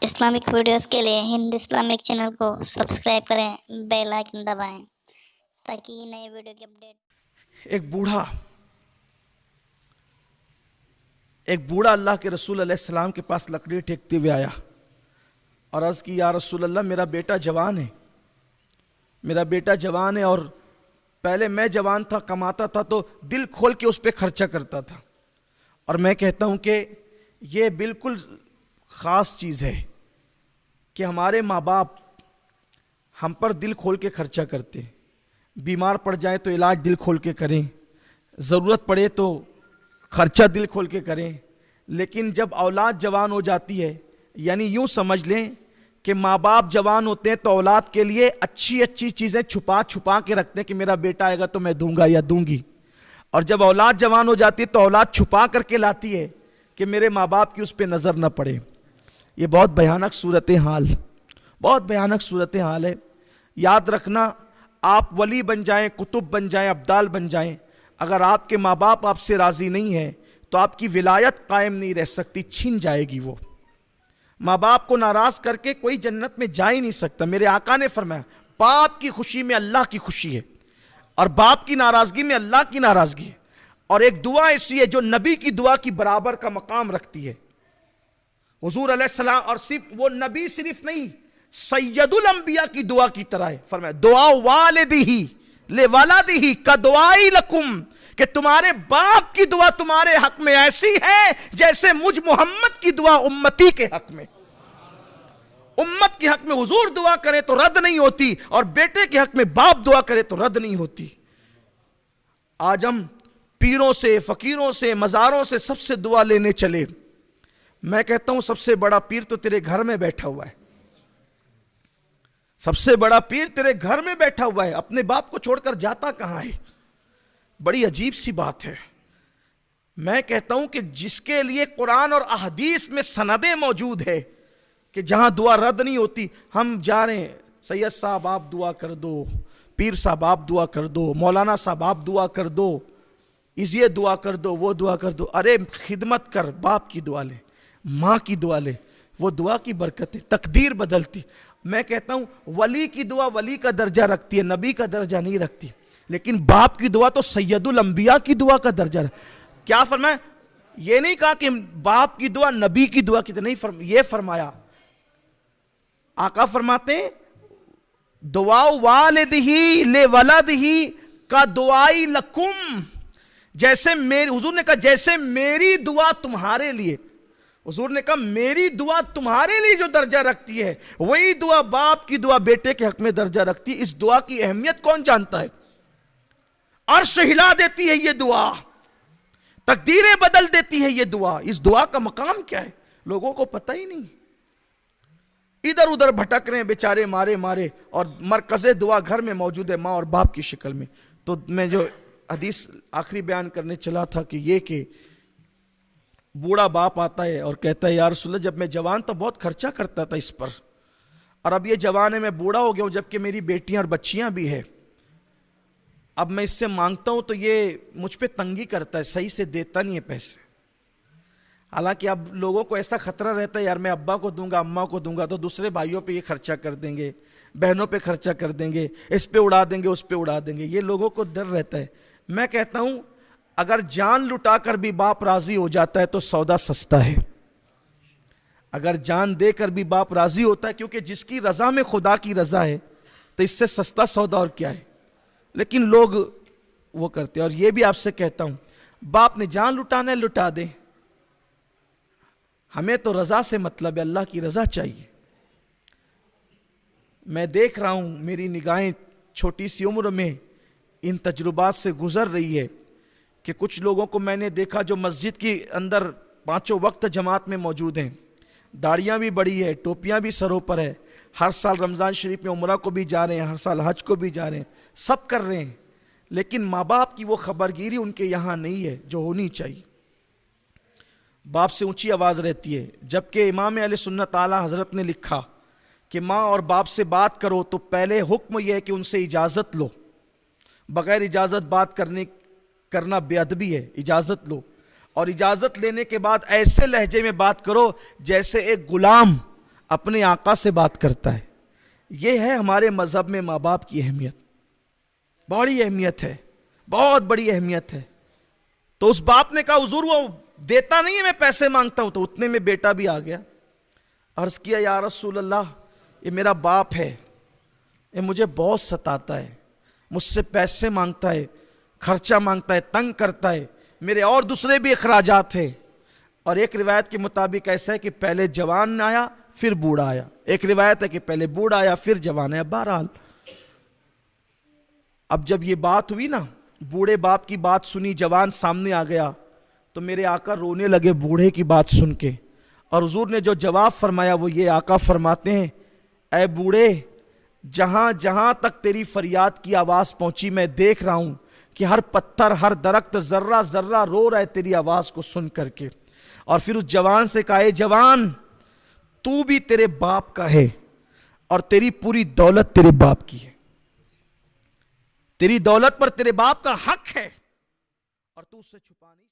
Islamic videos के लिए Hind Islamic channel को सब्सक्राइब करें, बेल आइकन दबाएं ताकि नए वीडियो की अपडेट। एक बूढ़ा अल्लाह के रसूल अलैहिस्सलाम के पास लकड़ी टेकते हुए आया और अर्ज़ की, या रसूल अल्लाह, मेरा बेटा जवान है और पहले मैं जवान था, कमाता था तो दिल खोल के उस पर खर्चा करता था, और मैं कहता हूँ कि ये बिल्कुल ख़ास चीज़ है कि हमारे माँ बाप हम पर दिल खोल के खर्चा करते, बीमार पड़ जाए तो इलाज दिल खोल के करें, ज़रूरत पड़े तो खर्चा दिल खोल के करें। लेकिन जब औलाद जवान हो जाती है, यानी यूँ समझ लें कि माँ बाप जवान होते हैं तो औलाद के लिए अच्छी अच्छी चीज़ें छुपा छुपा के रखते हैं कि मेरा बेटा आएगा तो मैं दूंगा या दूंगी, और जब औलाद जवान हो जाती है तो औलाद छुपा करके लाती है कि मेरे माँ बाप की उस पर नज़र न पड़े। ये बहुत भयानक सूरत हाल है। याद रखना, आप वली बन जाएं, कुतुब बन जाएं, अब्दाल बन जाएं, अगर आपके माँ बाप आपसे राज़ी नहीं है तो आपकी विलायत कायम नहीं रह सकती, छीन जाएगी। वो माँ बाप को नाराज करके कोई जन्नत में जा ही नहीं सकता। मेरे आका ने फरमाया, बाप की खुशी में अल्लाह की खुशी है और बाप की नाराजगी में अल्लाह की नाराजगी है। और एक दुआ ऐसी है जो नबी की दुआ की बराबर का मकाम रखती है, हुजूर अलैहिस्सलाम, और सिर्फ वो नबी सिर्फ नहीं, सैयदुल अंबिया की दुआ की तरह है। फरमाया, दुआ वालिदिही ले वालादिही का दुआई लकुम, कि तुम्हारे बाप की दुआ तुम्हारे हक में ऐसी है जैसे मुझ मोहम्मद की दुआ उम्मती के हक में। उम्मत के हक में हुजूर दुआ करे तो रद्द नहीं होती, और बेटे के हक में बाप दुआ करे तो रद्द नहीं होती। आज हम पीरों से, फकीरों से, मज़ारों से सबसे दुआ लेने चले। मैं कहता हूं सबसे बड़ा पीर तो तेरे घर में बैठा हुआ है, सबसे बड़ा पीर तेरे घर में बैठा हुआ है, अपने बाप को छोड़कर जाता कहां है। बड़ी अजीब सी बात है। मैं कहता हूं कि जिसके लिए कुरान और अहदीस में सनदें मौजूद है कि जहां दुआ रद्द नहीं होती, हम जा रहे हैं, सैयद साहब आप दुआ कर दो, पीर साहब आप दुआ कर दो, मौलाना साहब आप दुआ कर दो, ये दुआ कर दो, वो दुआ कर दो। अरे खिदमत कर, बाप की दुआ ले, माँ की दुआ ले, वो दुआ की बरकत है, तकदीर बदलती। मैं कहता हूं वली की दुआ वली का दर्जा रखती है, नबी का दर्जा नहीं रखती। लेकिन बाप की दुआ तो सैयदुल अंबिया की दुआ का दर्जा है। क्या फरमाया? ये नहीं कहा कि बाप की दुआ नबी की दुआ की, नहीं, ये फरमाया, आका फरमाते दुआ वालिदिही ले वलदिही का दुआई लकुम, जैसे मेरी, हुजूर ने कहा जैसे मेरी दुआ तुम्हारे लिए, हुजूर ने कहा मेरी दुआ तुम्हारे लिए जो दर्जा रखती है, वही दुआ बाप की दुआ बेटे के हक में दर्जा रखती है। इस दुआ की अहमियत कौन जानता है? अर्श हिला देती है ये दुआ, तकदीरें बदल देती है ये दुआ। इस दुआ का मकाम क्या है लोगों को पता ही नहीं, इधर उधर भटक रहे हैं बेचारे मारे, और मरकज़े दुआ घर में मौजूद है, माँ और बाप की शक्ल में। तो मैं जो हदीस आखिरी बयान करने चला था कि ये कि बूढ़ा बाप आता है और कहता है, या रसूल अल्लाह, जब मैं जवान था बहुत खर्चा करता था इस पर, और अब ये जवान है, मैं बूढ़ा हो गया हूं, जबकि मेरी बेटियां और बच्चियां भी है, अब मैं इससे मांगता हूं तो ये मुझ पे तंगी करता है, सही से देता नहीं है पैसे। हालांकि अब लोगों को ऐसा खतरा रहता है, यार मैं अब्बा को दूंगा, अम्मा को दूंगा तो दूसरे भाइयों पे ये खर्चा कर देंगे, बहनों पे खर्चा कर देंगे, इस पे उड़ा देंगे, उस पे उड़ा देंगे, ये लोगों को डर रहता है। मैं कहता हूं अगर जान लुटाकर भी बाप राजी हो जाता है तो सौदा सस्ता है। अगर जान देकर भी बाप राजी होता है, क्योंकि जिसकी रजा में खुदा की रजा है, तो इससे सस्ता सौदा और क्या है। लेकिन लोग वो करते हैं। और ये भी आपसे कहता हूं, बाप ने जान लुटाना है लुटा दे, हमें तो रजा से मतलब है, अल्लाह की रजा चाहिए। मैं देख रहा हूं, मेरी निगाहें छोटी सी उम्र में इन तजुर्बात से गुजर रही है कि कुछ लोगों को मैंने देखा जो मस्जिद के अंदर पांचों वक्त जमात में मौजूद हैं, दाढ़ियाँ भी बड़ी है, टोपियाँ भी सरों पर है, हर साल रमज़ान शरीफ में उम्रा को भी जा रहे हैं, हर साल हज को भी जा रहे हैं, सब कर रहे हैं, लेकिन माँ बाप की वो खबरगिरी उनके यहाँ नहीं है जो होनी चाहिए। बाप से ऊंची आवाज़ रहती है, जबकि इमाम अहले सुन्नत आला हज़रत ने लिखा कि माँ और बाप से बात करो तो पहले हुक्म यह है कि उनसे इजाज़त लो, बग़ैर इजाज़त बात करना बेअदबी है, इजाज़त लो, और इजाज़त लेने के बाद ऐसे लहजे में बात करो जैसे एक गुलाम अपने आका से बात करता है। यह है हमारे मजहब में माँ बाप की अहमियत। बड़ी अहमियत है, बहुत बड़ी अहमियत है। तो उस बाप ने कहा हुजूर वो देता नहीं है, मैं पैसे मांगता हूं। तो उतने में बेटा भी आ गया। अर्ज किया या रसूल अल्लाह, ये मेरा बाप है, ये मुझे बहुत सताता है, मुझसे पैसे मांगता है, खर्चा मांगता है, तंग करता है, मेरे और दूसरे भी अखराजात है। और एक रिवायत के मुताबिक ऐसा है कि पहले जवान आया फिर बूढ़ा आया, एक रिवायत है कि पहले बूढ़ा आया फिर जवान आया। बहरहाल अब जब ये बात हुई ना, बूढ़े बाप की बात सुनी, जवान सामने आ गया, तो मेरे आका रोने लगे बूढ़े की बात सुन के। और हुजूर ने जो जवाब फरमाया वो ये, आका फरमाते हैं, ऐ बूढ़े, जहां जहां तक तेरी फरियाद की आवाज पहुंची, मैं देख रहा हूं कि हर पत्थर, हर दरख्त, जर्रा जर्रा रो रहा है तेरी आवाज को सुन करके। और फिर उस जवान से कहा, ए जवान, तू भी तेरे बाप का है और तेरी पूरी दौलत तेरे बाप की है, तेरी दौलत पर तेरे बाप का हक है और तू उससे छुपा नहीं।